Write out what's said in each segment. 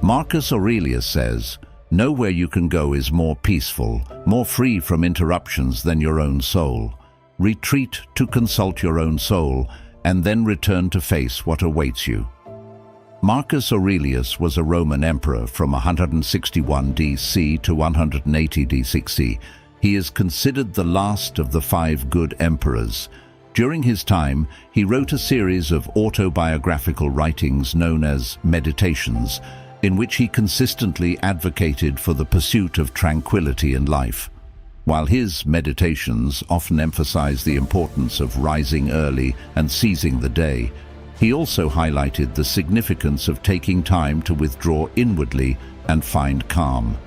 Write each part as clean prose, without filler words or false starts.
Marcus Aurelius says, "Nowhere you can go is more peaceful, more free from interruptions than your own soul. Retreat to consult your own soul, and then return to face what awaits you." Marcus Aurelius was a Roman emperor from 161 DC to 180 DCC. He is considered the last of the 5 good emperors. During his time, he wrote a series of autobiographical writings known as Meditations, in which he consistently advocated for the pursuit of tranquility in life. While his meditations often emphasize the importance of rising early and seizing the day, he also highlighted the significance of taking time to withdraw inwardly and find calm.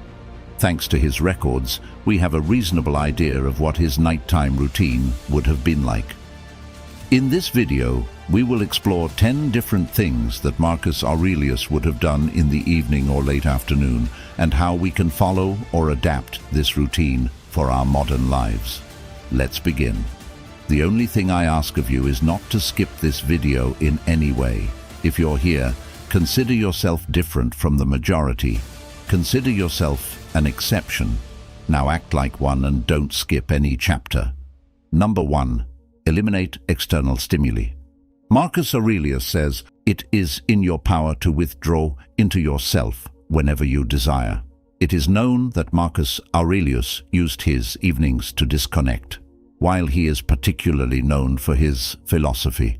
Thanks to his records, we have a reasonable idea of what his nighttime routine would have been like. In this video, we will explore 10 different things that Marcus Aurelius would have done in the evening or late afternoon, and how we can follow or adapt this routine for our modern lives. Let's begin. The only thing I ask of you is not to skip this video in any way. If you're here, consider yourself different from the majority. Consider yourself an exception. Now act like one and don't skip any chapter. Number 1. Eliminate external stimuli. Marcus Aurelius says, "It is in your power to withdraw into yourself whenever you desire." It is known that Marcus Aurelius used his evenings to disconnect, while he is particularly known for his philosophy,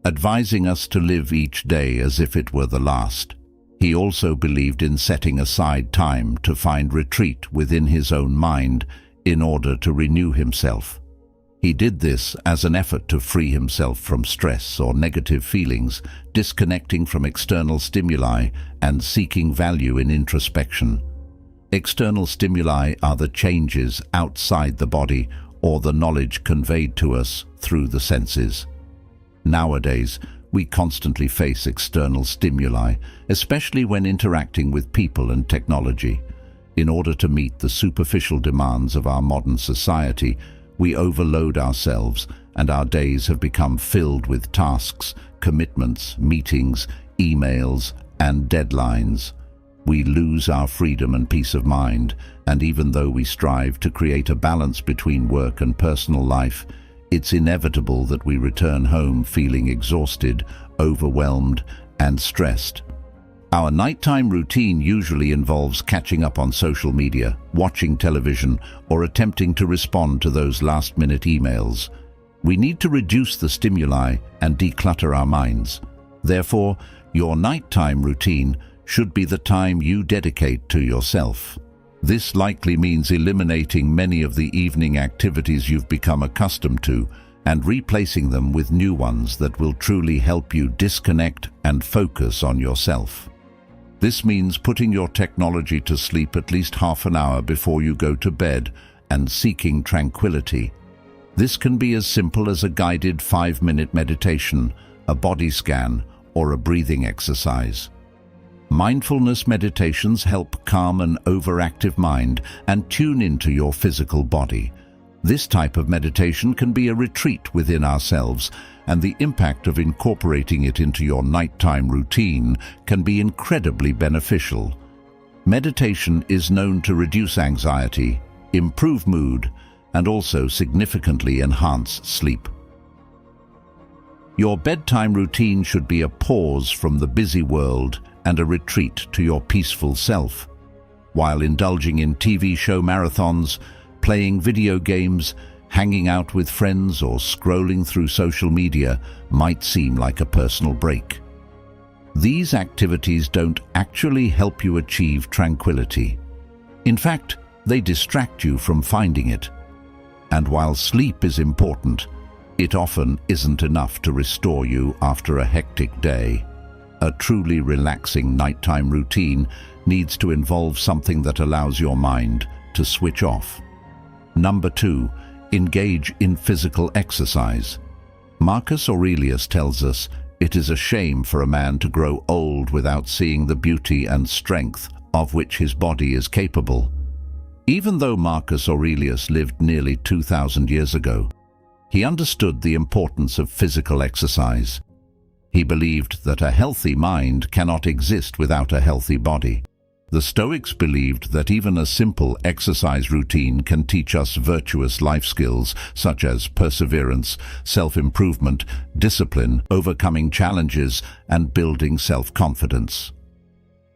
advising us to live each day as if it were the last. He also believed in setting aside time to find retreat within his own mind in order to renew himself. He did this as an effort to free himself from stress or negative feelings, disconnecting from external stimuli and seeking value in introspection. External stimuli are the changes outside the body or the knowledge conveyed to us through the senses. Nowadays, we constantly face external stimuli, especially when interacting with people and technology. In order to meet the superficial demands of our modern society, we overload ourselves, and our days have become filled with tasks, commitments, meetings, emails, and deadlines. We lose our freedom and peace of mind, and even though we strive to create a balance between work and personal life, it's inevitable that we return home feeling exhausted, overwhelmed, and stressed. Our nighttime routine usually involves catching up on social media, watching television, or attempting to respond to those last-minute emails. We need to reduce the stimuli and declutter our minds. Therefore, your nighttime routine should be the time you dedicate to yourself. This likely means eliminating many of the evening activities you've become accustomed to and replacing them with new ones that will truly help you disconnect and focus on yourself. This means putting your technology to sleep at least half an hour before you go to bed and seeking tranquility. This can be as simple as a guided 5-minute meditation, a body scan, or a breathing exercise. Mindfulness meditations help calm an overactive mind and tune into your physical body. This type of meditation can be a retreat within ourselves, and the impact of incorporating it into your nighttime routine can be incredibly beneficial. Meditation is known to reduce anxiety, improve mood, and also significantly enhance sleep. Your bedtime routine should be a pause from the busy world and a retreat to your peaceful self. While indulging in TV show marathons, playing video games, hanging out with friends, or scrolling through social media might seem like a personal break, these activities don't actually help you achieve tranquility. In fact, they distract you from finding it. And while sleep is important, it often isn't enough to restore you after a hectic day. A truly relaxing nighttime routine needs to involve something that allows your mind to switch off. Number 2. Engage in physical exercise. Marcus Aurelius tells us, "It is a shame for a man to grow old without seeing the beauty and strength of which his body is capable." Even though Marcus Aurelius lived nearly 2,000 years ago, he understood the importance of physical exercise. He believed that a healthy mind cannot exist without a healthy body. The Stoics believed that even a simple exercise routine can teach us virtuous life skills such as perseverance, self-improvement, discipline, overcoming challenges, and building self-confidence.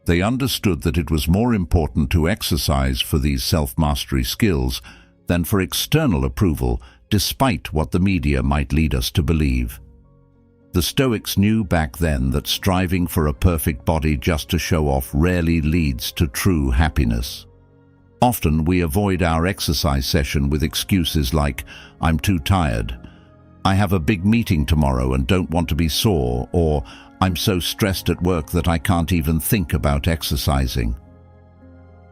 They understood that it was more important to exercise for these self-mastery skills than for external approval, despite what the media might lead us to believe. The Stoics knew back then that striving for a perfect body just to show off rarely leads to true happiness. Often we avoid our exercise session with excuses like, "I'm too tired," "I have a big meeting tomorrow and don't want to be sore," or "I'm so stressed at work that I can't even think about exercising."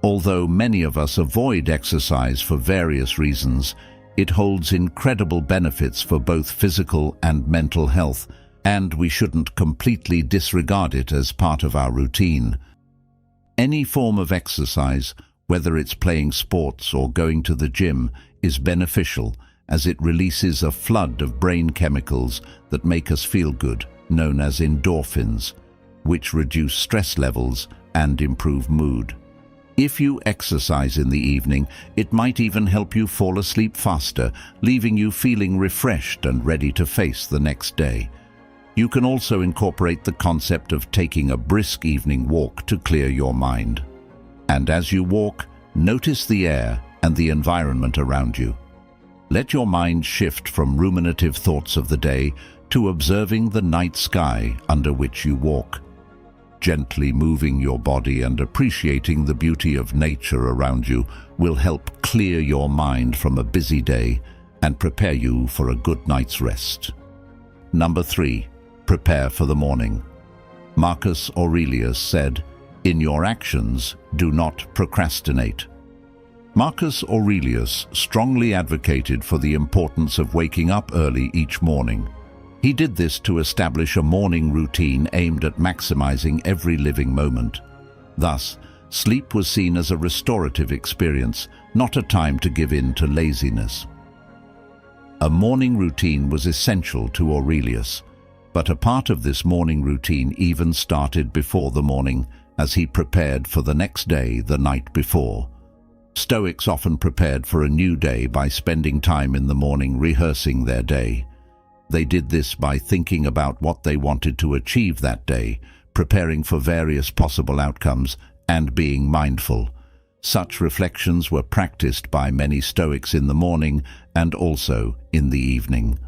Although many of us avoid exercise for various reasons, it holds incredible benefits for both physical and mental health, and we shouldn't completely disregard it as part of our routine. Any form of exercise, whether it's playing sports or going to the gym, is beneficial as it releases a flood of brain chemicals that make us feel good, known as endorphins, which reduce stress levels and improve mood. If you exercise in the evening, it might even help you fall asleep faster, leaving you feeling refreshed and ready to face the next day. You can also incorporate the concept of taking a brisk evening walk to clear your mind. And as you walk, notice the air and the environment around you. Let your mind shift from ruminative thoughts of the day to observing the night sky under which you walk. Gently moving your body and appreciating the beauty of nature around you will help clear your mind from a busy day and prepare you for a good night's rest. Number 3. Prepare for the morning. Marcus Aurelius said, "In your actions, do not procrastinate." Marcus Aurelius strongly advocated for the importance of waking up early each morning. He did this to establish a morning routine aimed at maximizing every living moment. Thus, sleep was seen as a restorative experience, not a time to give in to laziness. A morning routine was essential to Aurelius, but a part of this morning routine even started before the morning, as he prepared for the next day the night before. Stoics often prepared for a new day by spending time in the morning rehearsing their day. They did this by thinking about what they wanted to achieve that day, preparing for various possible outcomes, and being mindful. Such reflections were practiced by many Stoics in the morning and also in the evening.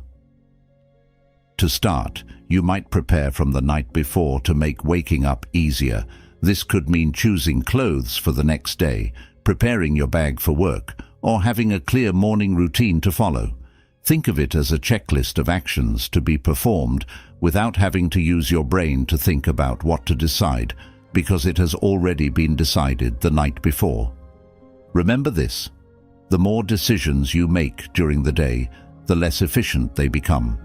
To start, you might prepare from the night before to make waking up easier. This could mean choosing clothes for the next day, preparing your bag for work, or having a clear morning routine to follow. Think of it as a checklist of actions to be performed without having to use your brain to think about what to decide, because it has already been decided the night before. Remember this: the more decisions you make during the day, the less efficient they become.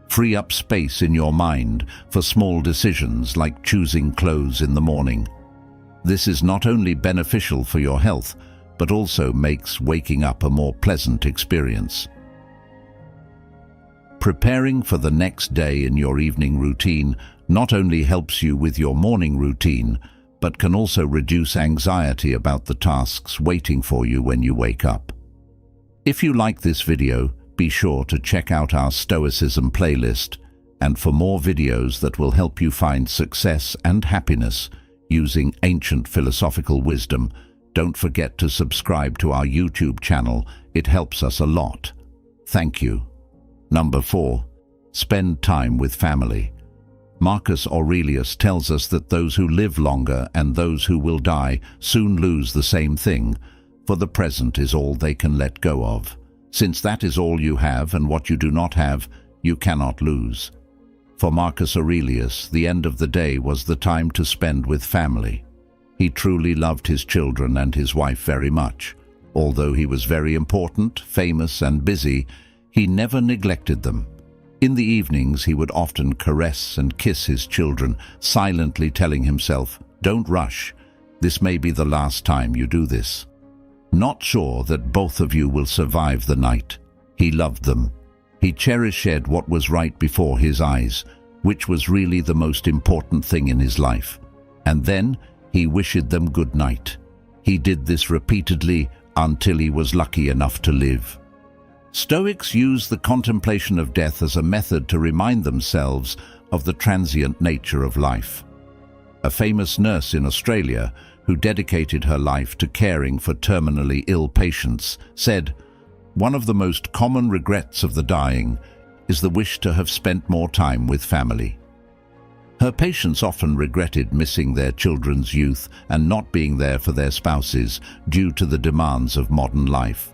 Free up space in your mind for small decisions like choosing clothes in the morning. This is not only beneficial for your health, but also makes waking up a more pleasant experience. Preparing for the next day in your evening routine not only helps you with your morning routine, but can also reduce anxiety about the tasks waiting for you when you wake up. If you like this video, be sure to check out our Stoicism playlist, and for more videos that will help you find success and happiness using ancient philosophical wisdom, don't forget to subscribe to our YouTube channel. It helps us a lot. Thank you. Number 4. Spend time with family. Marcus Aurelius tells us that those who live longer and those who will die soon lose the same thing, for the present is all they can let go of. Since that is all you have, and what you do not have, you cannot lose. For Marcus Aurelius, the end of the day was the time to spend with family. He truly loved his children and his wife very much. Although he was very important, famous, and busy, he never neglected them. In the evenings, he would often caress and kiss his children, silently telling himself, "Don't rush. This may be the last time you do this." Not sure that both of you will survive the night, he loved them. He cherished what was right before his eyes, which was really the most important thing in his life. And then he wished them good night. He did this repeatedly until he was lucky enough to live. Stoics use the contemplation of death as a method to remind themselves of the transient nature of life. A famous nurse in Australia, who dedicated her life to caring for terminally ill patients, said, "One of the most common regrets of the dying is the wish to have spent more time with family." Her patients often regretted missing their children's youth and not being there for their spouses due to the demands of modern life.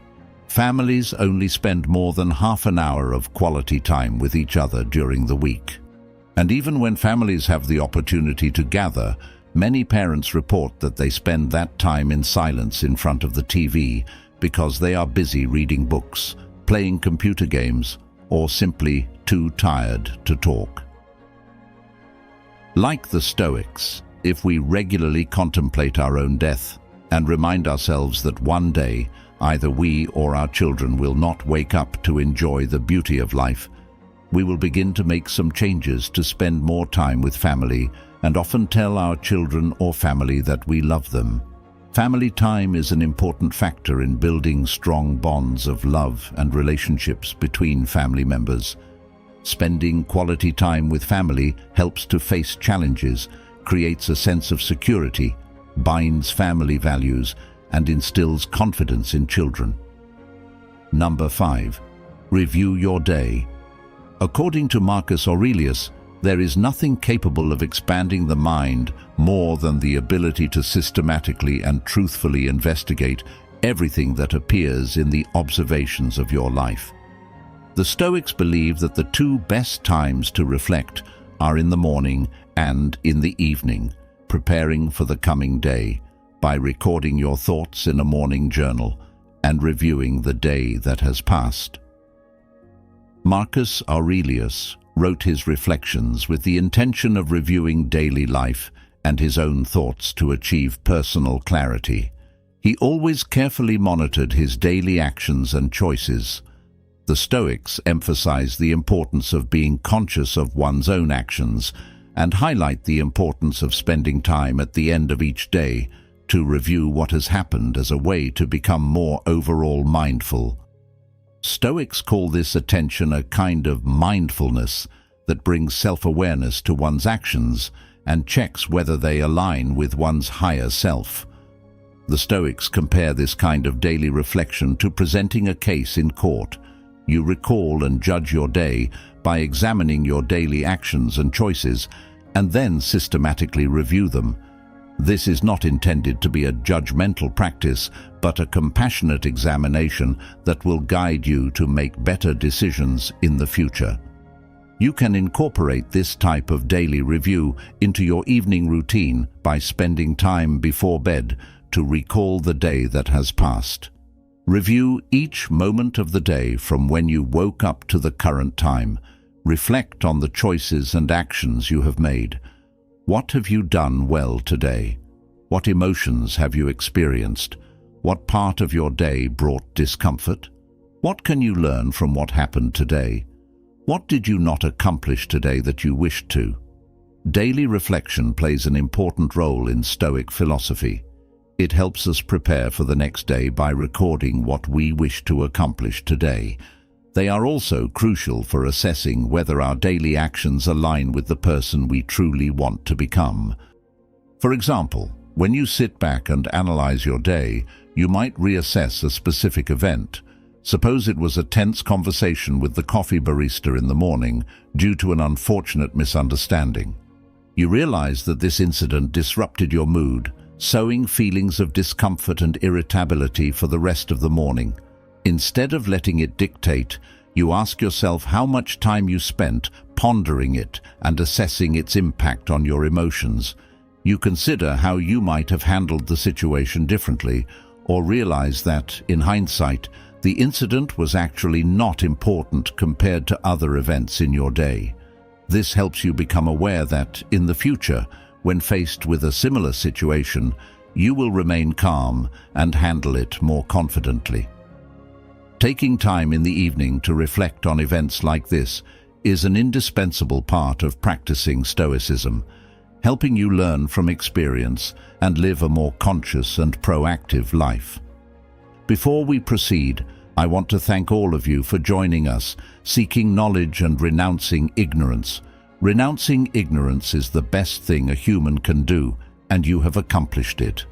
Families only spend more than half an hour of quality time with each other during the week. And even when families have the opportunity to gather, many parents report that they spend that time in silence in front of the TV because they are busy reading books, playing computer games, or simply too tired to talk. Like the Stoics, if we regularly contemplate our own death and remind ourselves that one day either we or our children will not wake up to enjoy the beauty of life, we will begin to make some changes to spend more time with family and often tell our children or family that we love them. Family time is an important factor in building strong bonds of love and relationships between family members. Spending quality time with family helps to face challenges, creates a sense of security, binds family values, and instills confidence in children. Number 5. Review your day. According to Marcus Aurelius, there is nothing capable of expanding the mind more than the ability to systematically and truthfully investigate everything that appears in the observations of your life. The Stoics believe that the two best times to reflect are in the morning and in the evening, preparing for the coming day by recording your thoughts in a morning journal and reviewing the day that has passed. Marcus Aurelius wrote his reflections with the intention of reviewing daily life and his own thoughts to achieve personal clarity. He always carefully monitored his daily actions and choices. The Stoics emphasize the importance of being conscious of one's own actions and highlight the importance of spending time at the end of each day to review what has happened as a way to become more overall mindful. Stoics call this attention a kind of mindfulness that brings self-awareness to one's actions and checks whether they align with one's higher self. The Stoics compare this kind of daily reflection to presenting a case in court. You recall and judge your day by examining your daily actions and choices and then systematically review them. This is not intended to be a judgmental practice, but a compassionate examination that will guide you to make better decisions in the future. You can incorporate this type of daily review into your evening routine by spending time before bed to recall the day that has passed. Review each moment of the day from when you woke up to the current time. Reflect on the choices and actions you have made. What have you done well today? What emotions have you experienced? What part of your day brought discomfort? What can you learn from what happened today? What did you not accomplish today that you wished to? Daily reflection plays an important role in Stoic philosophy. It helps us prepare for the next day by recording what we wish to accomplish today. They are also crucial for assessing whether our daily actions align with the person we truly want to become. For example, when you sit back and analyze your day, you might reassess a specific event. Suppose it was a tense conversation with the coffee barista in the morning due to an unfortunate misunderstanding. You realize that this incident disrupted your mood, sowing feelings of discomfort and irritability for the rest of the morning. Instead of letting it dictate, you ask yourself how much time you spent pondering it and assessing its impact on your emotions. You consider how you might have handled the situation differently, or realize that, in hindsight, the incident was actually not important compared to other events in your day. This helps you become aware that, in the future, when faced with a similar situation, you will remain calm and handle it more confidently. Taking time in the evening to reflect on events like this is an indispensable part of practicing Stoicism, helping you learn from experience and live a more conscious and proactive life. Before we proceed, I want to thank all of you for joining us, seeking knowledge and renouncing ignorance. Renouncing ignorance is the best thing a human can do, and you have accomplished it.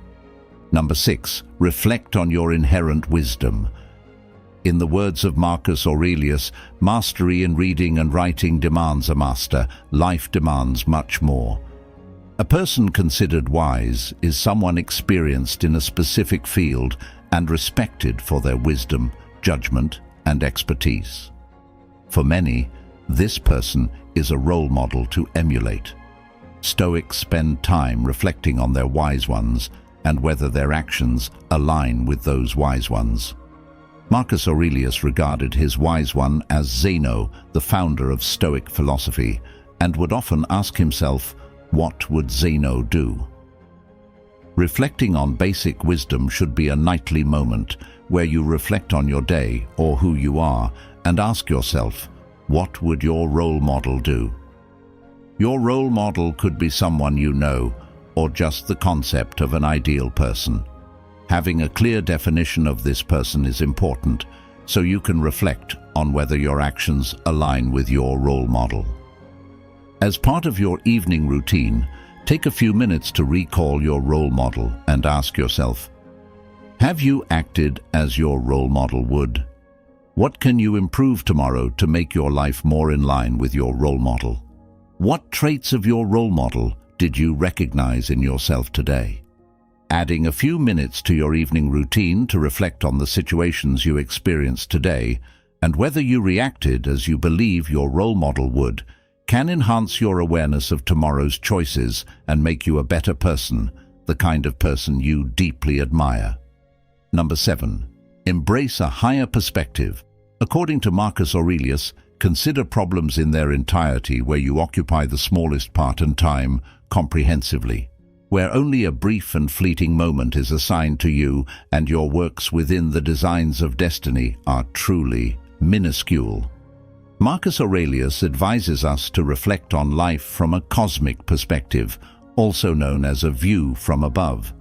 Number 6, reflect on your inherent wisdom. In the words of Marcus Aurelius, mastery in reading and writing demands a master, life demands much more. A person considered wise is someone experienced in a specific field and respected for their wisdom, judgment, and expertise. For many, this person is a role model to emulate. Stoics spend time reflecting on their wise ones and whether their actions align with those wise ones. Marcus Aurelius regarded his wise one as Zeno, the founder of Stoic philosophy, and would often ask himself, what would Zeno do? Reflecting on basic wisdom should be a nightly moment where you reflect on your day or who you are and ask yourself, what would your role model do? Your role model could be someone you know or just the concept of an ideal person. Having a clear definition of this person is important so you can reflect on whether your actions align with your role model. As part of your evening routine, take a few minutes to recall your role model and ask yourself, have you acted as your role model would? What can you improve tomorrow to make your life more in line with your role model? What traits of your role model did you recognize in yourself today? Adding a few minutes to your evening routine to reflect on the situations you experienced today and whether you reacted as you believe your role model would can enhance your awareness of tomorrow's choices and make you a better person, the kind of person you deeply admire. Number 7, embrace a higher perspective. According to Marcus Aurelius, consider problems in their entirety where you occupy the smallest part and time comprehensively, where only a brief and fleeting moment is assigned to you and your works within the designs of destiny are truly minuscule. Marcus Aurelius advises us to reflect on life from a cosmic perspective, also known as a view from above.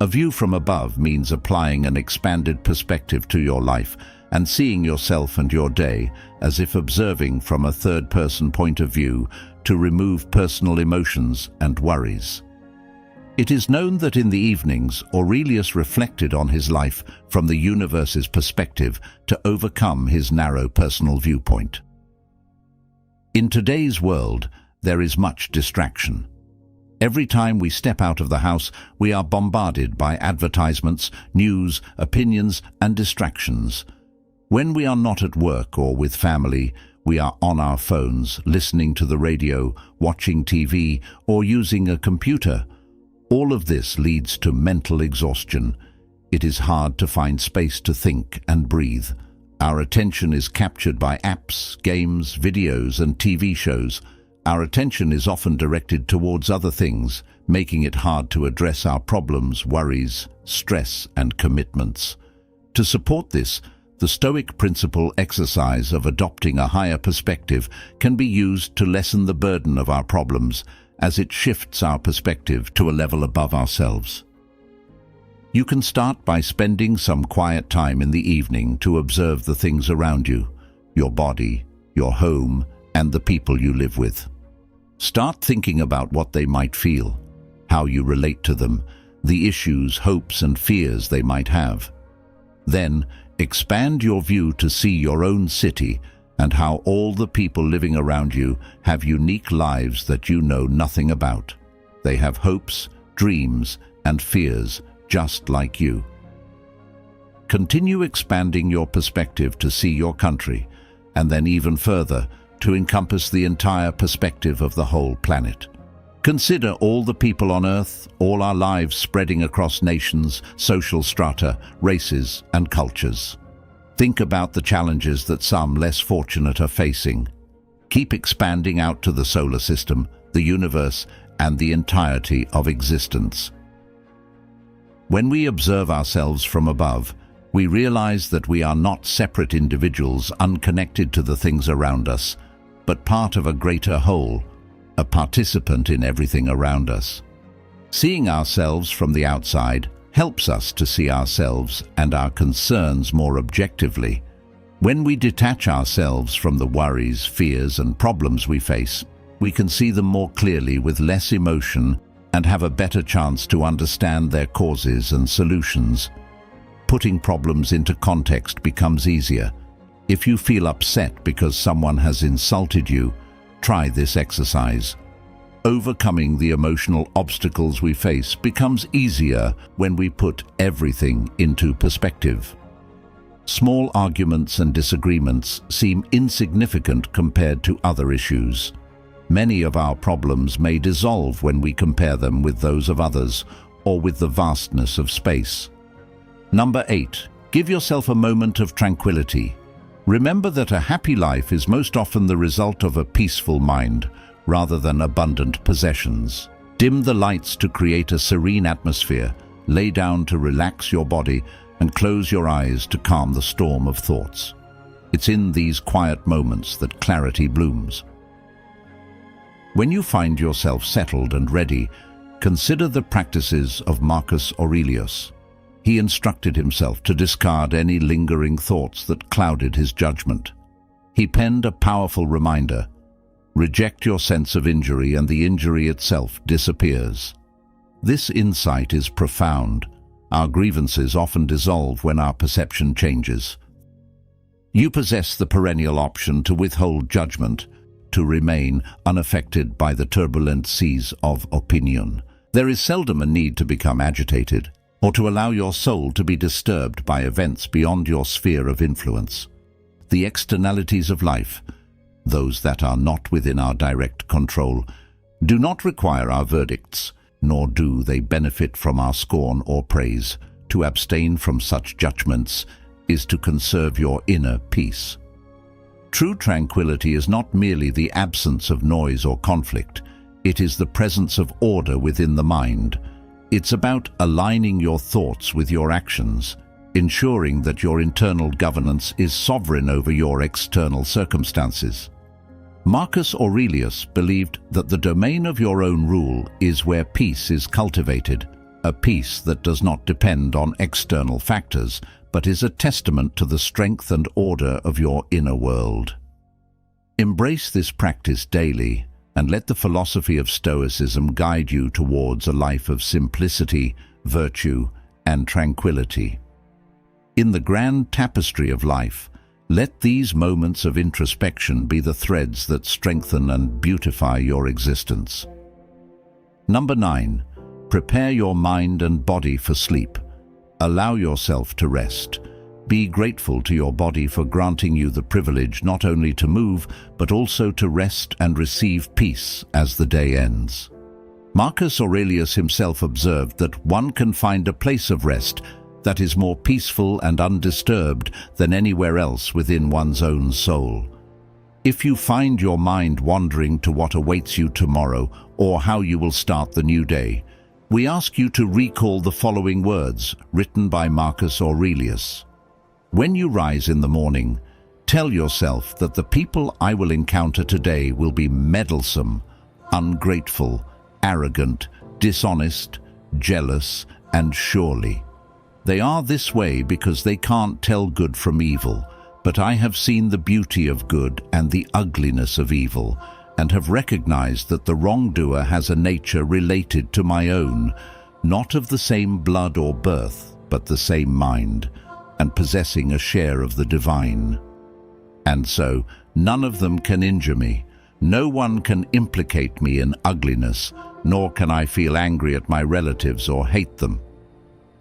A view from above means applying an expanded perspective to your life and seeing yourself and your day as if observing from a third-person point of view to remove personal emotions and worries. It is known that in the evenings, Aurelius reflected on his life from the universe's perspective to overcome his narrow personal viewpoint. In today's world, there is much distraction. Every time we step out of the house, we are bombarded by advertisements, news, opinions, and distractions. When we are not at work or with family, we are on our phones, listening to the radio, watching TV, or using a computer. All of this leads to mental exhaustion. It is hard to find space to think and breathe. Our attention is captured by apps, games, videos, and TV shows. Our attention is often directed towards other things, making it hard to address our problems, worries, stress, and commitments. To support this, the Stoic principle exercise of adopting a higher perspective can be used to lessen the burden of our problems as it shifts our perspective to a level above ourselves. You can start by spending some quiet time in the evening to observe the things around you, your body, your home, and the people you live with. Start thinking about what they might feel, how you relate to them, the issues, hopes, and fears they might have. Then, expand your view to see your own city and how all the people living around you have unique lives that you know nothing about. They have hopes, dreams, and fears just like you. Continue expanding your perspective to see your country, and then even further to encompass the entire perspective of the whole planet. Consider all the people on Earth, all our lives spreading across nations, social strata, races, and cultures. Think about the challenges that some less fortunate are facing. Keep expanding out to the solar system, the universe, and the entirety of existence. When we observe ourselves from above, we realize that we are not separate individuals unconnected to the things around us. but part of a greater whole, a participant in everything around us. Seeing ourselves from the outside helps us to see ourselves and our concerns more objectively. When we detach ourselves from the worries, fears, and problems we face, we can see them more clearly with less emotion and have a better chance to understand their causes and solutions. Putting problems into context becomes easier. If you feel upset because someone has insulted you, try this exercise. Overcoming the emotional obstacles we face becomes easier when we put everything into perspective. Small arguments and disagreements seem insignificant compared to other issues. Many of our problems may dissolve when we compare them with those of others or with the vastness of space. Number 8. Give yourself a moment of tranquility. Remember that a happy life is most often the result of a peaceful mind, rather than abundant possessions. Dim the lights to create a serene atmosphere, lay down to relax your body, and close your eyes to calm the storm of thoughts. It's in these quiet moments that clarity blooms. When you find yourself settled and ready, consider the practices of Marcus Aurelius. He instructed himself to discard any lingering thoughts that clouded his judgment. He penned a powerful reminder: reject your sense of injury and the injury itself disappears. This insight is profound. Our grievances often dissolve when our perception changes. You possess the perennial option to withhold judgment, to remain unaffected by the turbulent seas of opinion. There is seldom a need to become agitated, or to allow your soul to be disturbed by events beyond your sphere of influence. The externalities of life, those that are not within our direct control, do not require our verdicts, nor do they benefit from our scorn or praise. To abstain from such judgments is to conserve your inner peace. True tranquility is not merely the absence of noise or conflict, it is the presence of order within the mind. It's about aligning your thoughts with your actions, ensuring that your internal governance is sovereign over your external circumstances. Marcus Aurelius believed that the domain of your own rule is where peace is cultivated, a peace that does not depend on external factors, but is a testament to the strength and order of your inner world. Embrace this practice daily, and let the philosophy of Stoicism guide you towards a life of simplicity, virtue, and tranquility. In the grand tapestry of life, let these moments of introspection be the threads that strengthen and beautify your existence. Number 9. Prepare your mind and body for sleep. Allow yourself to rest. Be grateful to your body for granting you the privilege not only to move, but also to rest and receive peace as the day ends. Marcus Aurelius himself observed that one can find a place of rest that is more peaceful and undisturbed than anywhere else within one's own soul. If you find your mind wandering to what awaits you tomorrow or how you will start the new day, we ask you to recall the following words written by Marcus Aurelius. When you rise in the morning, tell yourself that the people I will encounter today will be meddlesome, ungrateful, arrogant, dishonest, jealous, and surely. They are this way because they can't tell good from evil, but I have seen the beauty of good and the ugliness of evil, and have recognized that the wrongdoer has a nature related to my own, not of the same blood or birth, but the same mind, and possessing a share of the divine. And so, none of them can injure me. No one can implicate me in ugliness, nor can I feel angry at my relatives or hate them.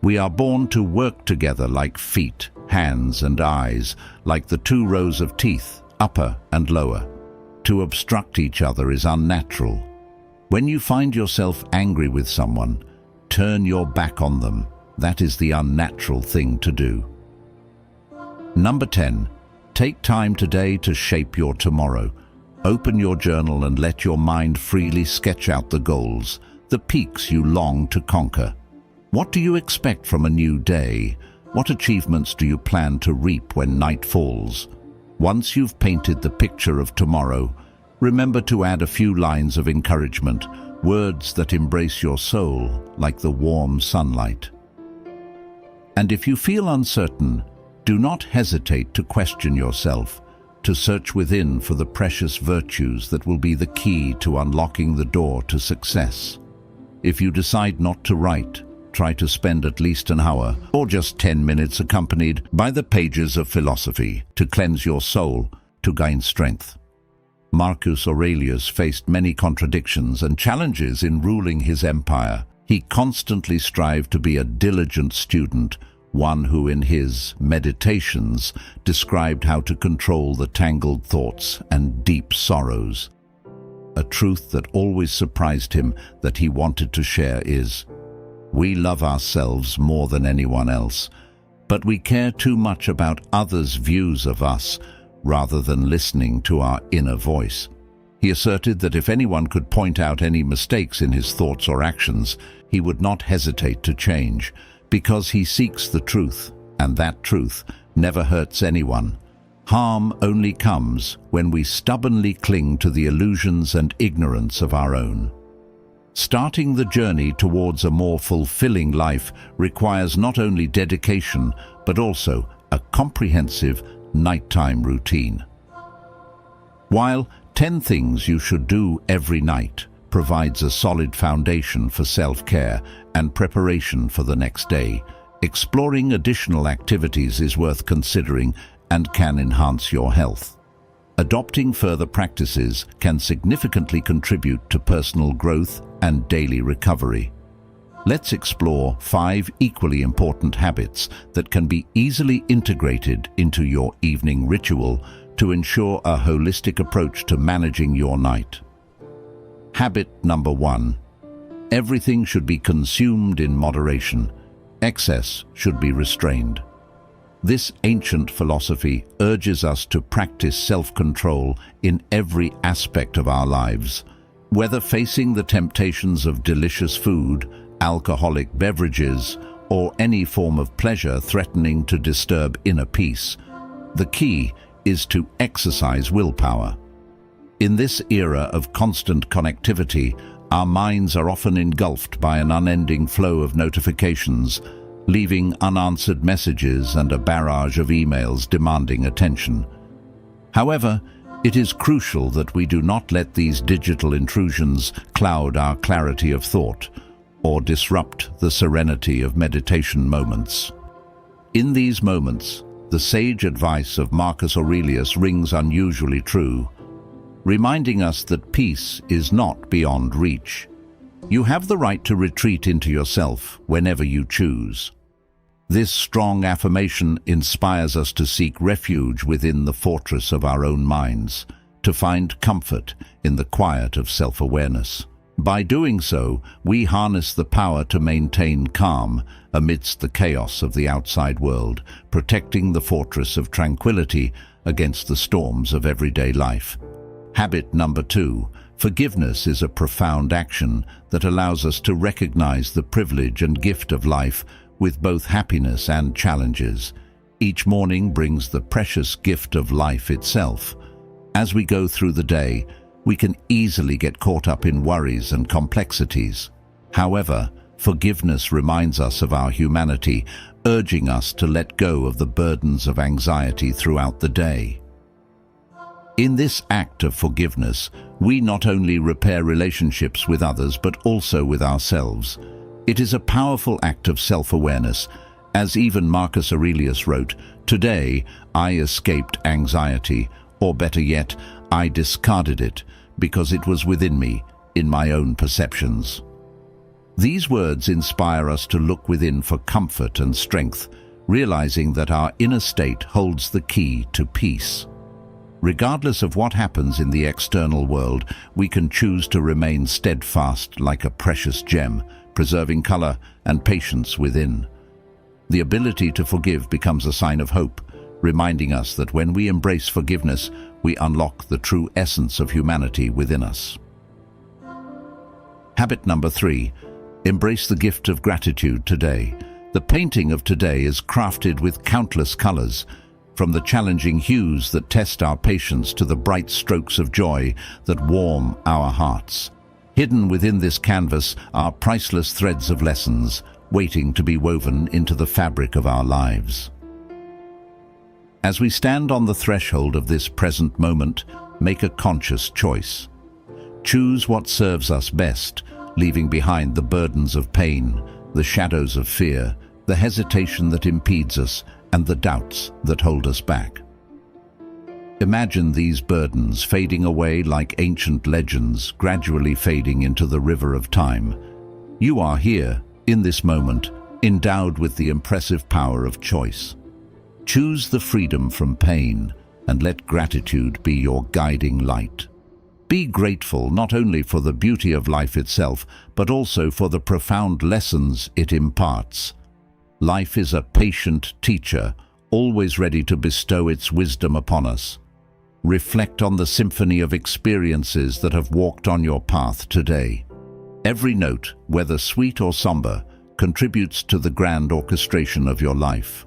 We are born to work together like feet, hands, and eyes, like the two rows of teeth, upper and lower. To obstruct each other is unnatural. When you find yourself angry with someone, turn your back on them. That is the unnatural thing to do. Number 10. Take time today to shape your tomorrow. Open your journal and let your mind freely sketch out the goals, the peaks you long to conquer. What do you expect from a new day? What achievements do you plan to reap when night falls? Once you've painted the picture of tomorrow, remember to add a few lines of encouragement, words that embrace your soul like the warm sunlight. And if you feel uncertain, do not hesitate to question yourself, to search within for the precious virtues that will be the key to unlocking the door to success. If you decide not to write, try to spend at least an hour or just 10 minutes accompanied by the pages of philosophy to cleanse your soul, to gain strength. Marcus Aurelius faced many contradictions and challenges in ruling his empire. He constantly strived to be a diligent student, one who in his Meditations described how to control the tangled thoughts and deep sorrows. A truth that always surprised him that he wanted to share is, we love ourselves more than anyone else, but we care too much about others' views of us rather than listening to our inner voice. He asserted that if anyone could point out any mistakes in his thoughts or actions, he would not hesitate to change, because he seeks the truth, and that truth never hurts anyone. Harm only comes when we stubbornly cling to the illusions and ignorance of our own. Starting the journey towards a more fulfilling life requires not only dedication, but also a comprehensive nighttime routine. While 10 Things You Should Do Every Night provides a solid foundation for self-care and preparation for the next day, exploring additional activities is worth considering and can enhance your health. Adopting further practices can significantly contribute to personal growth and daily recovery. Let's explore 5 equally important habits that can be easily integrated into your evening ritual to ensure a holistic approach to managing your night. Habit number 1. Everything should be consumed in moderation. Excess should be restrained. This ancient philosophy urges us to practice self-control in every aspect of our lives. Whether facing the temptations of delicious food, alcoholic beverages, or any form of pleasure threatening to disturb inner peace, the key is to exercise willpower. In this era of constant connectivity, our minds are often engulfed by an unending flow of notifications, leaving unanswered messages and a barrage of emails demanding attention. However, it is crucial that we do not let these digital intrusions cloud our clarity of thought or disrupt the serenity of meditation moments. In these moments, the sage advice of Marcus Aurelius rings unusually true, reminding us that peace is not beyond reach. You have the right to retreat into yourself whenever you choose. This strong affirmation inspires us to seek refuge within the fortress of our own minds, to find comfort in the quiet of self-awareness. By doing so, we harness the power to maintain calm amidst the chaos of the outside world, protecting the fortress of tranquility against the storms of everyday life. Habit number 2. Forgiveness is a profound action that allows us to recognize the privilege and gift of life with both happiness and challenges. Each morning brings the precious gift of life itself. As we go through the day, we can easily get caught up in worries and complexities. However, forgiveness reminds us of our humanity, urging us to let go of the burdens of anxiety throughout the day. In this act of forgiveness, we not only repair relationships with others but also with ourselves. It is a powerful act of self-awareness. As even Marcus Aurelius wrote, "Today I escaped anxiety, or better yet, I discarded it because it was within me, in my own perceptions." These words inspire us to look within for comfort and strength, realizing that our inner state holds the key to peace. Regardless of what happens in the external world, we can choose to remain steadfast like a precious gem, preserving color and patience within. The ability to forgive becomes a sign of hope, reminding us that when we embrace forgiveness, we unlock the true essence of humanity within us. Habit number 3. Embrace the gift of gratitude today. The painting of today is crafted with countless colors, from the challenging hues that test our patience to the bright strokes of joy that warm our hearts. Hidden within this canvas are priceless threads of lessons, waiting to be woven into the fabric of our lives. As we stand on the threshold of this present moment, make a conscious choice. Choose what serves us best, leaving behind the burdens of pain, the shadows of fear, the hesitation that impedes us, and the doubts that hold us back. Imagine these burdens fading away like ancient legends, gradually fading into the river of time. You are here, in this moment, endowed with the impressive power of choice. Choose the freedom from pain, and let gratitude be your guiding light. Be grateful not only for the beauty of life itself, but also for the profound lessons it imparts. Life is a patient teacher, always ready to bestow its wisdom upon us. Reflect on the symphony of experiences that have walked on your path today. Every note, whether sweet or somber, contributes to the grand orchestration of your life.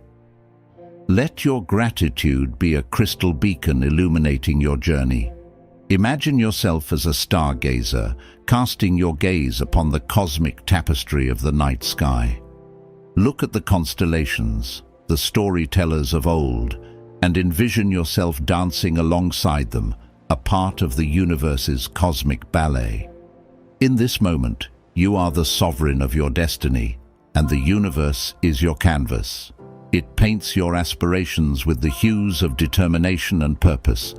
Let your gratitude be a crystal beacon illuminating your journey. Imagine yourself as a stargazer, casting your gaze upon the cosmic tapestry of the night sky. Look at the constellations, the storytellers of old, and envision yourself dancing alongside them, a part of the universe's cosmic ballet. In this moment, you are the sovereign of your destiny, and the universe is your canvas. It paints your aspirations with the hues of determination and purpose.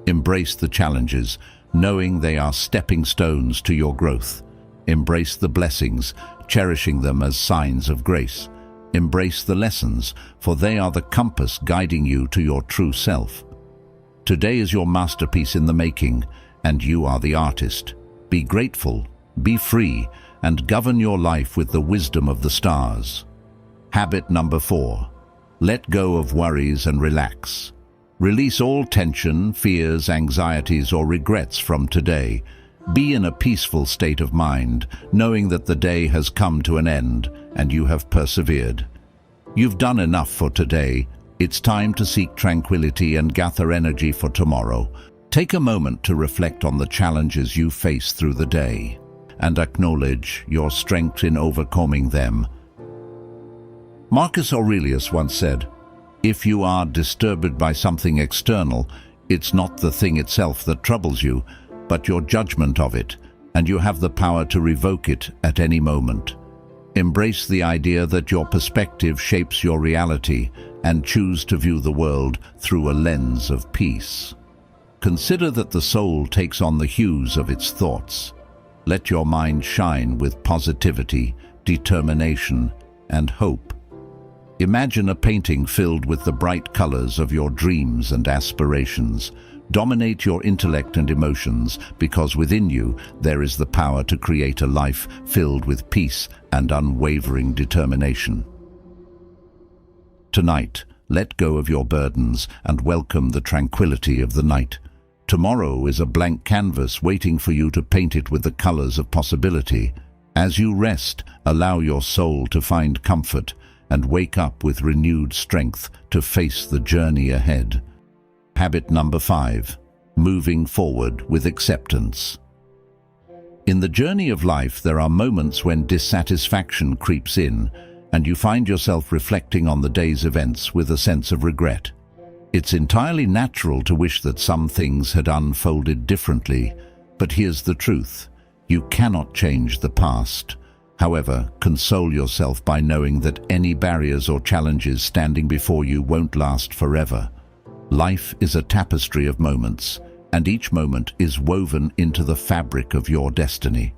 Embrace the challenges, knowing they are stepping stones to your growth. Embrace the blessings, cherishing them as signs of grace. Embrace the lessons, for they are the compass guiding you to your true self. Today is your masterpiece in the making, and you are the artist. Be grateful, be free, and govern your life with the wisdom of the stars. Habit number 4. Let go of worries and relax. Release all tension, fears, anxieties, or regrets from today. Be in a peaceful state of mind, knowing that the day has come to an end and you have persevered. You've done enough for today. It's time to seek tranquility and gather energy for tomorrow. Take a moment to reflect on the challenges you face through the day and acknowledge your strength in overcoming them. Marcus Aurelius once said, "If you are disturbed by something external, it's not the thing itself that troubles you, but your judgment of it, and you have the power to revoke it at any moment." Embrace the idea that your perspective shapes your reality, and choose to view the world through a lens of peace. Consider that the soul takes on the hues of its thoughts. Let your mind shine with positivity, determination, and hope. Imagine a painting filled with the bright colors of your dreams and aspirations. Dominate your intellect and emotions, because within you there is the power to create a life filled with peace and unwavering determination. Tonight, let go of your burdens and welcome the tranquility of the night. Tomorrow is a blank canvas waiting for you to paint it with the colors of possibility. As you rest, allow your soul to find comfort and wake up with renewed strength to face the journey ahead. Habit number 5. Moving forward with acceptance. In the journey of life, there are moments when dissatisfaction creeps in, and you find yourself reflecting on the day's events with a sense of regret. It's entirely natural to wish that some things had unfolded differently, but here's the truth: you cannot change the past. However, console yourself by knowing that any barriers or challenges standing before you won't last forever. Life is a tapestry of moments, and each moment is woven into the fabric of your destiny.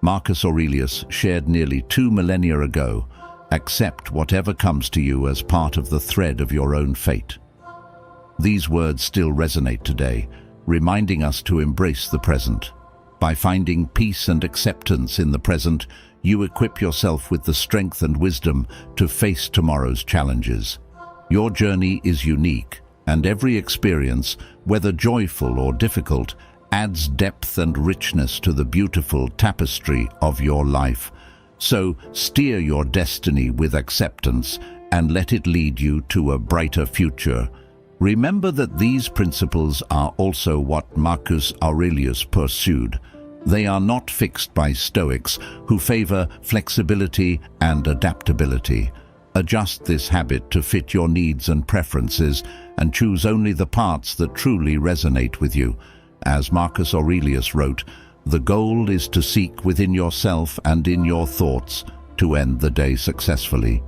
Marcus Aurelius shared nearly 2 millennia ago, "Accept whatever comes to you as part of the thread of your own fate." These words still resonate today, reminding us to embrace the present. By finding peace and acceptance in the present, you equip yourself with the strength and wisdom to face tomorrow's challenges. Your journey is unique, and every experience, whether joyful or difficult, adds depth and richness to the beautiful tapestry of your life. So steer your destiny with acceptance and let it lead you to a brighter future. Remember that these principles are also what Marcus Aurelius pursued. They are not fixed by Stoics, who favor flexibility and adaptability. Adjust this habit to fit your needs and preferences, and choose only the parts that truly resonate with you. As Marcus Aurelius wrote, "The goal is to seek within yourself and in your thoughts to end the day successfully."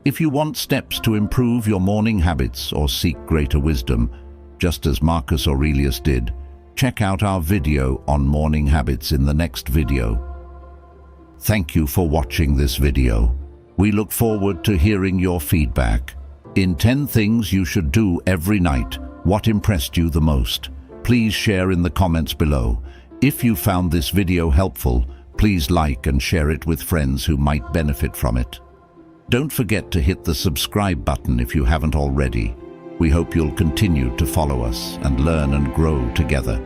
If you want steps to improve your morning habits or seek greater wisdom, just as Marcus Aurelius did, check out our video on morning habits in the next video. Thank you for watching this video. We look forward to hearing your feedback. In 10 things you should do every night, what impressed you the most? Please share in the comments below. If you found this video helpful, please like and share it with friends who might benefit from it. Don't forget to hit the subscribe button if you haven't already. We hope you'll continue to follow us and learn and grow together.